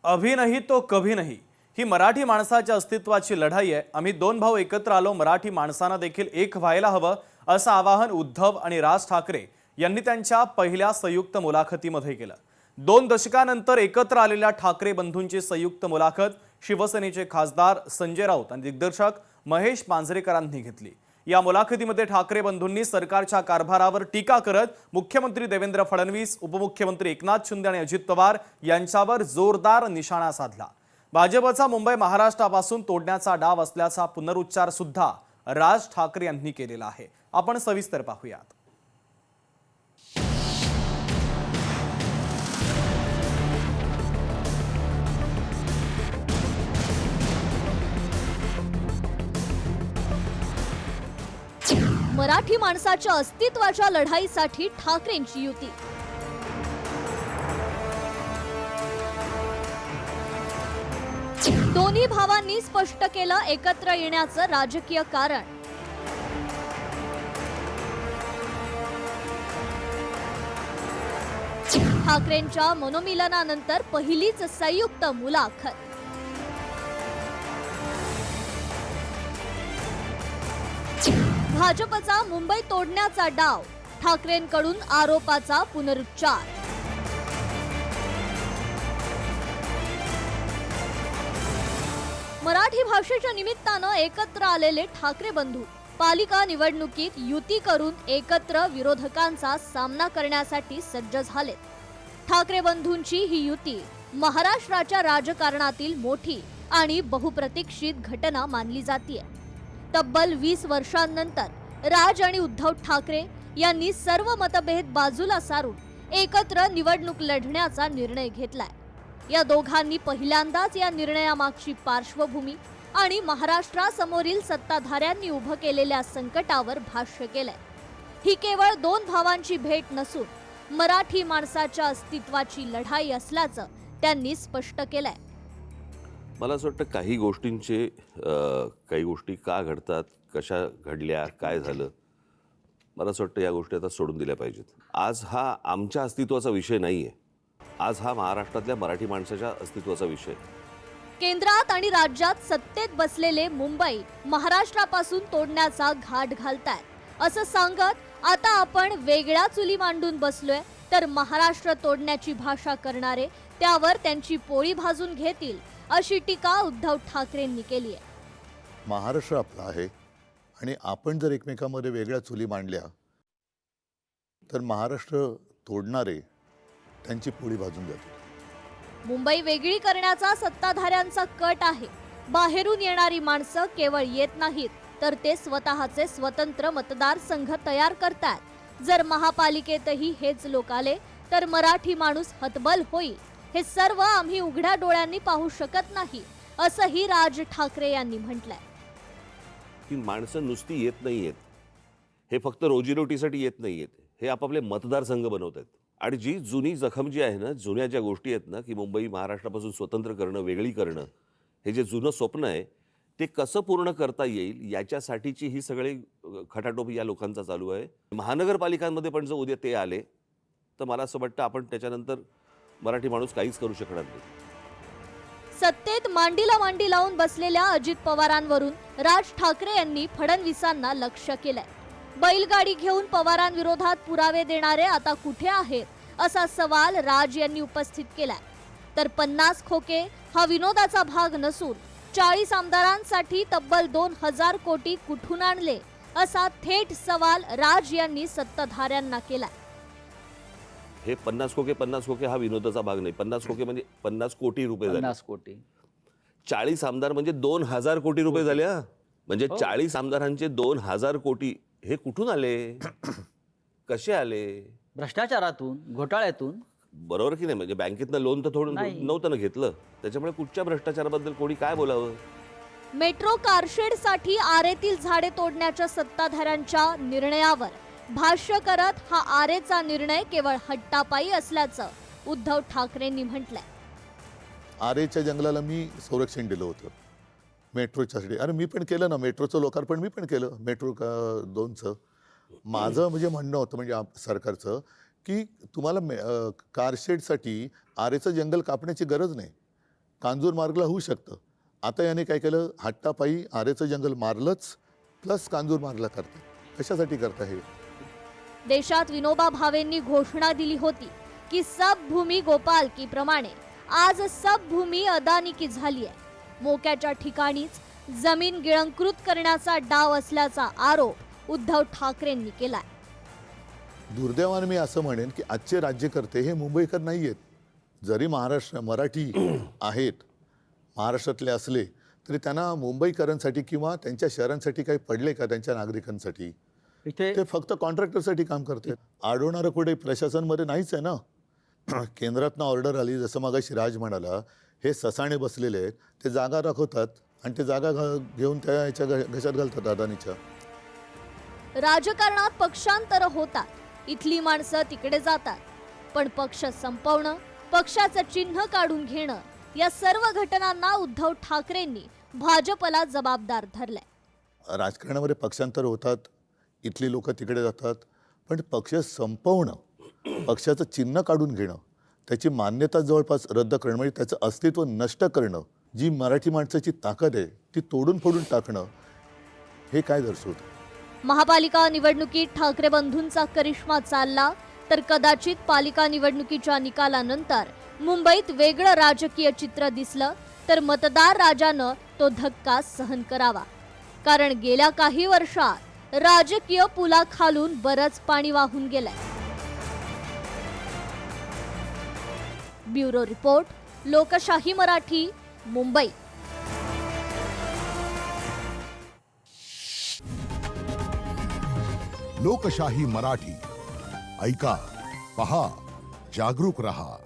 अभी नहीं तो कभी नहीं ही मराठी माणसाच्या अस्तित्वाची लढाई आहे। आम्ही दोन भाऊ एकत्र आलो, मराठी माणसांना देखील एक व्हायला हवं असं आवाहन उद्धव आणि राज ठाकरे यांनी त्यांच्या पहिल्या संयुक्त मुलाखतीमध्ये केलं। 2 दशकांनंतर एकत्र आलेल्या ठाकरे बंधूंची संयुक्त मुलाखत शिवसेनेचे खासदार संजय राऊत आणि दिग्दर्शक महेश मांजरेकरांनी घेतली। या मुलाखतीमध्ये ठाकरे बंधूंनी सरकारच्या कारभारावर टीका करत मुख्यमंत्री देवेंद्र फडणवीस, उपमुख्यमंत्री एकनाथ शिंदे आणि अजित पवार यांच्यावर जोरदार निशाणा साधला। भाजपचा मुंबई महाराष्ट्रापासून तोडण्याचा डाव असल्याचा पुनरुच्चार सुद्धा राज ठाकरे यांनी केलेला आहे। आपण सविस्तर पाहूयात। मराठी माणसाच्या अस्तित्वाच्या लढाईसाठी ठाकरेंची युती। दोन्ही भावांनी स्पष्ट केलं एकत्र येण्याचं राजकीय कारण। ठाकरेंच्या मनोमिलनानंतर पहिलीच संयुक्त मुलाखत। भाजपचा मुंबई तोडण्याचा डाव, ठाकरेंकडून आरोपाचा पुनरुच्चार। मराठी भाषेच्या निमित्तानं एकत्र आलेले ठाकरे बंधू पालिका निवडणुकीत युती करून एकत्र विरोधकांचा सामना करण्यासाठी सज्ज झाले। ठाकरे बंधूंची ही युती महाराष्ट्राच्या राजकारणातील मोठी आणि बहुप्रतीक्षित घटना मानली जाते। तब्बल 20 वर्षांनंतर राज आणि उद्धव ठाकरे यांनी सर्व मतभेद बाजूला सारून एकत्र निवडणूक लढण्याचा निर्णय घेतलाय। या दोघांनी पहिल्यांदाच या निर्णयामागची पार्श्वभूमी आणि महाराष्ट्रासमोरील सत्ताधाऱ्यांनी उभं केलेल्या संकटावर भाष्य केलंय। ही केवळ 2 भावांची भेट नसून मराठी माणसाच्या अस्तित्वाची लढाई असल्याचं त्यांनी स्पष्ट केलंय। मला असं वाटतं काही गोष्टी का घडतात, कशा घडल्या, काय झालं, मला असं वाटतं या गोष्टी आता सोडून दिल्या पाहिजेत। आज हा आमच्या अस्तित्वाचा विषय नाहीये, आज हा महाराष्ट्रातल्या मराठी माणसाच्या अस्तित्वाचा विषय। केंद्रात आणि राज्यात सत्तेत बसलेले मुंबई महाराष्ट्रापासून तोडण्याचा घाट घालतायत असं सांगत आता आपण वेगळ्या चुली मांडून बसलोय, तर महाराष्ट्र तोडण्याची भाषा करणारे त्यावर त्यांची पोळी भाजून घेतील अशी टीका उद्धव ठाकरेंनी केली आहे। महाराष्ट्र आपला आहे आणि आपण जर एकमेकांमध्ये वेगळ्या चुली मांडल्या तर महाराष्ट्र तोडणारे त्यांची पोळी भाजून जातील। मुंबई वेगळी करण्याचा सत्ताधाऱ्यांचा कट आहे। बाहेरून येणारी माणसं केवळ येत नाहीत, तर ते स्वतःचे स्वतंत्र मतदारसंघ तयार करतात। जर महापालिकेतही हेच लोक आले तर मराठी माणूस हतबल होईल। हे सर्व आम्ही उघड्या डोळ्यांनी पाहू शकत नाही असंही राज ठाकरे यांनी म्हटलंय। ही माणसं नुसती येत नाहीयेत, हे फक्त रोजीरोटीसाठी येत नाहीयेत, हे आपापले मतदारसंघ बनवतात। आणि जी जुनी जखम जी आहे ना, जुन्या ज्या गोष्टी आहेत ना, की मुंबई महाराष्ट्रापासून स्वतंत्र करणं, वेगळी करणं, हे जे जुनं स्वप्न आहे ते कसं पूर्ण करता येईल याच्यासाठीची ही सगळी खटाटोप या लोकांचा चालू आहे। महानगरपालिकांमध्ये पण जर उद्या ते आले तर मला असं वाटतं आपण त्याच्यानंतर मराठी माणूस काहीच करू शकणार नाही। सत्तेत मांडीला मांडी लावून बसलेल्या अजित पवारांवरून राज ठाकरे यांनी फडणवीसांना लक्ष्य केलंय। बैलगाडी घेऊन पवारांविरोधात पुरावे देणारे आता कुठे आहेत असा सवाल राज यांनी उपस्थित केलाय। तर 50 खोके हा विनोदाचा भाग नसून 40 आमदारांसाठी तब्बल 2000 कोटी कुठून आणले असा थेट सवाल राज यांनी सत्ताधाऱ्यांना केलाय। हे 50 खोके हा विनोदाचा भाग नाही। 50 खोके म्हणजे 50 कोटी रुपये झाले। 50 कोटी 40 आमदार म्हणजे 2000 कोटी रुपये झाले। म्हणजे 40 आमदारांचे 2000 कोटी हे कुठून आले, कसे आले? भ्रष्टाचारातून, घोटाळ्यातून। बरोबर की नाही? म्हणजे बँकेतनं लोन तर थोडं नव्हतं ना घेतलं, त्याच्यामुळे कुठच्या भ्रष्टाचाराबद्दल कोणी काय बोलावं? मेट्रो कारशेडसाठी आरेतील झाडे तोडण्याच्या सत्ताधाऱ्यांच्या निर्णयावर भाष्य करत हा आरेचा निर्णय केवळ हट्टापायी असल्याचं उद्धव ठाकरेंनी म्हटलंय। आरेच्या जंगलाला मी संरक्षण दिलं होतं मेट्रोच्यासाठी। अरे मी पण केलं ना, मेट्रोचं लोकार्पण मी पण केलं, मेट्रो 2चं। माझं म्हणजे म्हणणं होतं म्हणजे सरकारचं की तुम्हाला कारशेडसाठी आरेचं जंगल कापण्याची गरज नाही। कांजूर मार्गला होऊ शकतं. आता याने काय केलं, हट्टापायी आरेचं जंगल मारलंच प्लस कांजूर मार्गला करतात. कशासाठी करता हे? देशात विनोबा भावेंनी घोषणा दिली होती की सब भूमी गोपाल की प्रमाणे आज सब भूमी अदानी की झाली आहे. मोक्याच्या ठिकाणीच जमीन गिळंकृत करण्याचा डाव असल्याचा आरोप उद्धव ठाकरेंनी केलाय. दुर्दैवाने मी असं म्हणेन की आजचे राज्यकर्ते हे मुंबईकर नाही आहेत. जरी मराठी आहेत, महाराष्ट्रातले असले तरी त्यांना मुंबईकरांसाठी किंवा त्यांच्या शहरांसाठी काही पडले का त्यांच्या नागरिकांसाठी? इथे ते फक्त कॉन्ट्रॅक्टरसाठी काम करतात. अडवणारं कुठे प्रशासनमध्ये नाहीच आहे ना. केंद्रातनं ऑर्डर आली, जसं मगाशी राज म्हणाला, हे ससाणे बसलेले आहेत, ते जागा दाखवतात आणि ते जागा घेऊन त्या याच्या घशात घालतात अदानीच्या. राजकारणात पक्षांतर होतात, इथली माणसं तिकडे जातात, पण पक्ष संपवणं, पक्षाचं चिन्ह काढून घेणं या सर्व घटनांना उद्धव ठाकरेंनी भाजपला जबाबदार धरलंय. राजकारणामध्ये पक्षांतर होतात, इथली लोक तिकडे जातात, पण पक्ष संपवणं, पक्षाचं चिन्ह काढून घेणं, त्याची मान्यता जवळपास रद्द करणं, म्हणजे त्याचं अस्तित्व नष्ट करणं, जी मराठी माणसाची ताकद आहे ती तोडून फोडून टाकणं, हे काय दर्शवतं? महापालिका निवडणुकीत ठाकरे बंधूंचा करिश्मा चालला तर कदाचित पालिका निवडणुकीच्या निकालानंतर मुंबईत वेगळं राजकीय चित्र दिसलं तर मतदार राजानं तो धक्का सहन करावा. कारण गेल्या काही वर्षात राजकीय पुलाखालून बरंच पाणी वाहून गेलंय. ब्युरो रिपोर्ट, लोकशाही मराठी, मुंबई. लोकशाही मराठी ऐका, पहा, जागरूक रहा.